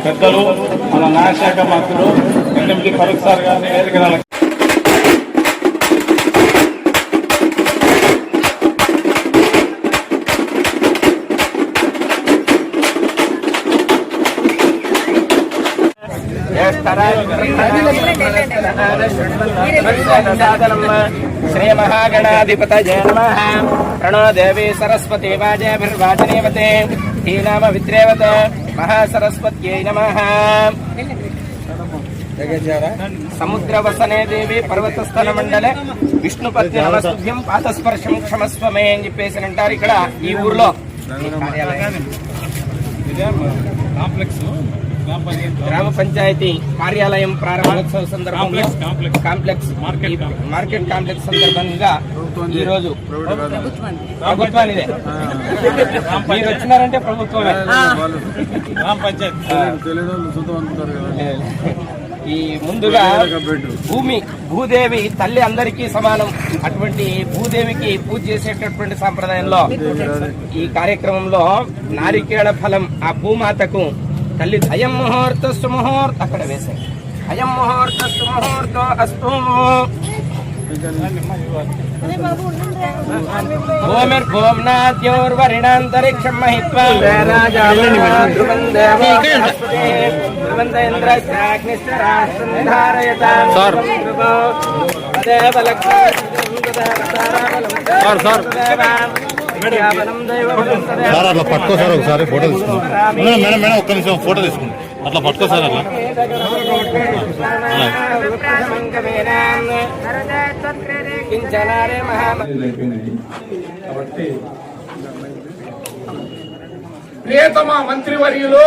పెద్దలు మన న్యాయశాఖ మంత్రులు ఎన్ఎండి ఫరూక్ సార్ గారిని వేదిక శ్రీ మహాగణాధిపతయే నమః. ప్రణో దేవి సరస్వతి వాజేభిర్వాచనేవతే హీనామ విద్రేవత మహాసరస్వత్యై నమః. సముద్రవసనే దేవి పర్వతస్థల మండలే విష్ణుపత్ని నమస్తుభ్యం పాదస్పర్శం క్షమస్వమే అని చెప్పేసి అంటారు. ఇక్కడ ఈ ఊర్లో గ్రామ పంచాయతీ కార్యాలయం ప్రారంభోత్సవ సందర్భంగా కాంప్లెక్స్ మార్కెట్ కాంప్లెక్స్ సందర్భంగా ఈ రోజు ప్రభుత్వానిదే మీరు వచ్చినారంటే ప్రభుత్వమే. గ్రామ పంచాయతీ ఈ ముందుగా భూదేవి తల్లి అందరికీ సమానం. అటువంటి భూదేవికి పూజ చేసేటటువంటి సాంప్రదాయంలో ఈ కార్యక్రమంలో నారికేళ ఫలం ఆ భూమాతకు తల్లి అయం ముహూర్త సుముహూర్త అక్కడ వేశాయి. అయం ముహూర్త సుముహూర్త అస్తు భూమిర్భూమ్నాద్యోర్వరిణాంతరిక్షం మహిత్వా సార్ అట్లా పట్టుకో సార్, ఒకసారి ఫోటో తీసుకున్నాం. మేడం మేడం ఒక్క నిమిషం ఫోటో తీసుకున్నాం. అట్లా పట్టుకో సార్. అట్లా కాబట్టి ప్రియతమ మంత్రివర్యులు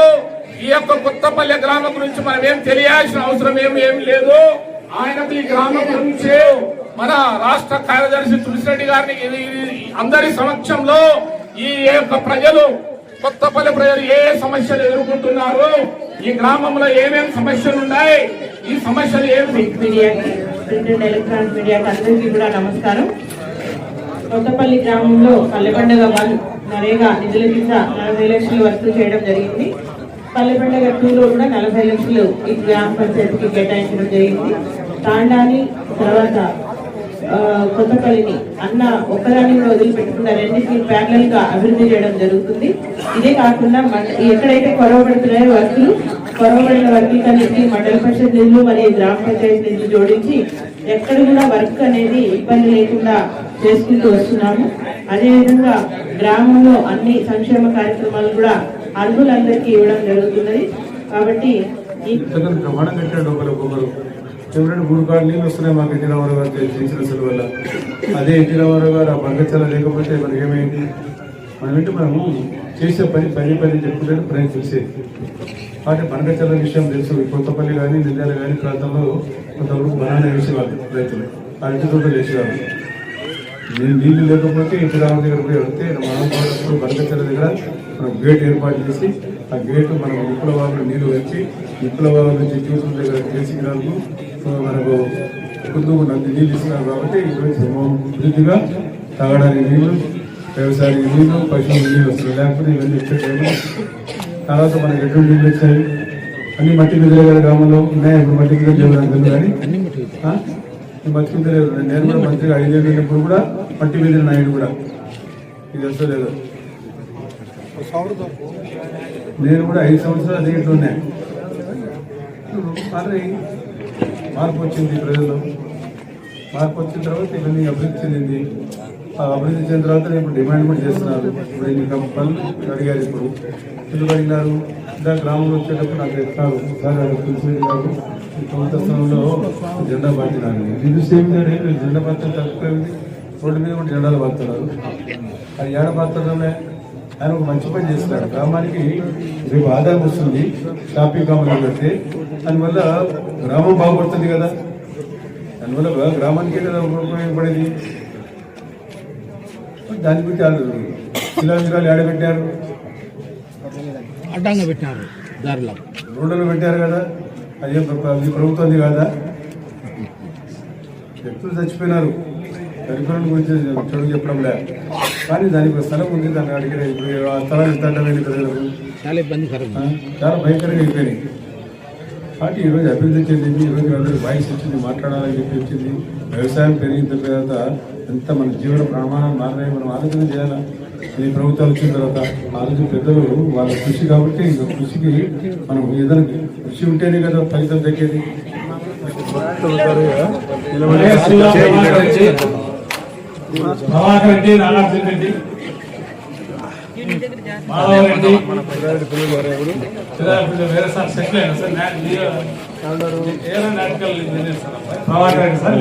ఈ యొక్క కొత్తపల్లి గ్రామం గురించి మనం ఏం తెలియాల్సిన అవసరం ఏం లేదు. ఆయనకు ఈ గ్రామం గురించి మన రాష్ట్ర కార్యదర్శి తులసిరెడ్డి గారిని అందరి సమక్షంలో ఈ యొక్క ప్రజలు కొత్తపల్లి ప్రజలు ఏ సమస్యలు ఎదుర్కొంటున్నారు, ఈ గ్రామంలో ఏమేమి సమస్యలు ఉన్నాయి, ఈ సమస్యలు ఏమి ఎలక్ట్రానిక్ మీడియాకి అందరికీ కూడా నమస్కారం. కొత్తపల్లి గ్రామంలో పల్లెపండుగ నరేగా నిధుల కింద 40 లక్షలు వసూలు చేయడం జరిగింది. పల్లెపండుగ 2లో కూడా 40 లక్షలు ఈ గ్రామ పంచాయతీకి కేటాయించడం జరిగింది. తాండాని తర్వాత కొత్తపల్లిని అన్న ఒక్కదాన్ని కూడా వదిలిపెట్టుకున్న రెండింటిని ప్యారలల్ గా అభివృద్ధి చేయడం జరుగుతుంది. ఇదే కాకుండా ఎక్కడైతే కొరవబడుతున్నాయో కొరవబడిన వర్గీకరణకి మండల పరిషత్ నిధులు మరియు గ్రామ పంచాయతీ నిధులు జోడించి ఎక్కడ కూడా వర్క్ అనేది ఇబ్బంది లేకుండా చేసుకుంటూ వస్తున్నాము. అదేవిధంగా గ్రామంలో అన్ని సంక్షేమ కార్యక్రమాలు కూడా అర్హులందరికీ ఇవ్వడం జరుగుతున్నది. కాబట్టి ఎవరైనా 3 కాళ్ళు నీళ్ళు వస్తున్నాయి మాకు ఎన్టీ రామారావు గారు చేసిన సెలవు వల్ల. అదే ఎన్టీ రామారావు గారు ఆ బంగచల లేకపోతే మనకి ఏమైంది? మనము చేసే పని చెప్పుకుంటే ప్రయత్నం చేసేది. కాబట్టి బంగచల విషయం తెలుసు. కొత్తపల్లి కానీ నింద్యాల కానీ ప్రాంతంలో కొంతవరకు బనానా వేసేవాళ్ళు రైతులు, అరటి తోటలు వేసేవాళ్ళు. నీళ్లు లేకపోతే ఎన్టీ రామారావు దగ్గర పోయి వెళ్తే మనం బంగచల దగ్గర మనం గేట్ ఏర్పాటు చేసి ఆ గేటు మనం విప్లవాలు నీళ్లు వచ్చి విప్లవాల నుంచి చూసిన దగ్గర చేసి మనకు ముందు నీళ్ళు ఇస్తున్నారు. కాబట్టి ఈరోజు సమృద్ధిగా తాగడానికి నీళ్లు, వ్యవసాయానికి నీళ్లు, పశువులకు నీళ్ళు వస్తున్నాయి. లేకపోతే ఇవన్నీ వచ్చే టైంలో తర్వాత మనకి ఎటువంటి నీళ్ళు వచ్చాయి అన్ని మట్టి నిధులే కదా గ్రామంలో ఉన్నాయి. ఇప్పుడు మట్టి నిధులు చేయడానికి కానీ మట్టి నిధులే. నేను కూడా మంత్రిగా 5 ఏళ్ళు ఉన్నప్పుడు కూడా మట్టి మీద నాయుడు కూడా ఇది వస్తా లేదు. నేను కూడా 5 సంవత్సరాలు అదే ఇంట్లో ఉన్నాయి. కానీ మార్పు వచ్చింది ప్రజల్లో. మార్పు వచ్చిన తర్వాత ఇవన్నీ అభివృద్ధి చెందింది. ఆ అభివృద్ధి చెందిన తర్వాత ఇప్పుడు డిమాండ్ కూడా చేస్తున్నారు. ఇప్పుడు ఇన్ని పనులు అడిగారు. ఇప్పుడు ఎందుకు అడిగినారు? ఇంకా గ్రామంలో వచ్చేటప్పుడు నాకు ఎత్తారు సార్ తులసిరెడ్డి గారు ఈ ప్రభుత్వ స్థలంలో జెండా పార్టీనారు. ఇది సేమ్ జెండా పార్టీ తక్కువైంది. రోడ్డు మీద కూడా జెండాలు పారుతున్నారు. అది ఏడ పాత్రలోనే ఆయన ఒక మంచి పని చేస్తున్నాడు. గ్రామానికి రేపు ఆదాయం వస్తుంది షాపింగ్ కాంప్లెక్స్ పెడితే. దానివల్ల గ్రామం బాగుపడుతుంది కదా. దానివల్ల గ్రామానికే కదా ఉపయోగపడేది. దాని గురించి శిలావిగ్రహాలు ఏడబెట్టారు, అడ్డంగా పెట్టినారు, దారిలో రోడ్డులో పెట్టారు కదా. అది ప్రభుత్వంది కాదా? వ్యక్తులు చచ్చిపోయినారు. పరిపాలన గురించి చెడు చెప్పడం లేదు, కానీ దానికి ఒక స్థలం ఉంది, దాన్ని అడిగిన ఇప్పుడు ఆ స్థలాన్ని ఇస్తాంటే ప్రజలకు చాలా భయంకరంగా అయిపోయినాయి. కాబట్టి ఈరోజు అభివృద్ధి చెందింది, ఈరోజు అందరూ వాయిస్ వచ్చింది, మాట్లాడాలని చెప్పి వచ్చింది. వ్యవసాయం పెరిగిన తర్వాత ఎంత మన జీవన ప్రమాణాలు మారినాయి, మనం ఆలోచన చేయాలా. ఈ ప్రభుత్వాలు వచ్చిన తర్వాత ఆ రోజు పెద్దలు వాళ్ళ కృషి కాబట్టి ఇంకా కృషికి మనం ఏదైనా కృషి ఉంటేనే కదా ఫలితం దక్కేది. ప్రభాకర్ రెడ్డి, నాగార్జున రెడ్డి, మాధవ్ రెడ్డి, వేరే సార్ సెటిల్ అయినా సార్ ఏదో నాటకాలు ప్రభాకర్ రెడ్డి సార్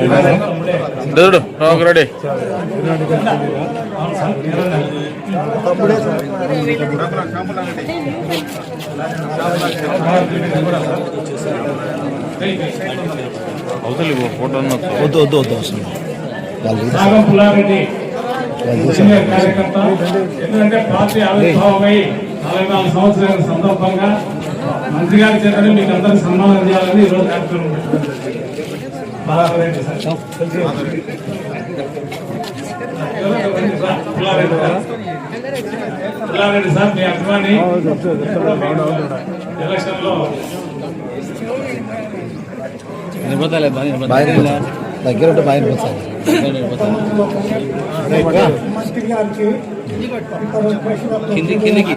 ప్రభాకర్ రెడ్డి అవతలి ఫోటో సాగం పుల్లారెడ్డి సీనియర్ కార్యకర్త. ఎందుకంటే పార్టీ ఆవిర్భావమై 44 సంవత్సరాల సందర్భంగా మంత్రి గారి చేతనే మీకు అందరికి సన్మానం చేయాలని ఈరోజు కార్యక్రమం పుల్లారెడ్డి సార్ మీ అభిమాని ఎలక్షన్ లో దగ్గర ఉంటే బాగా కిందికి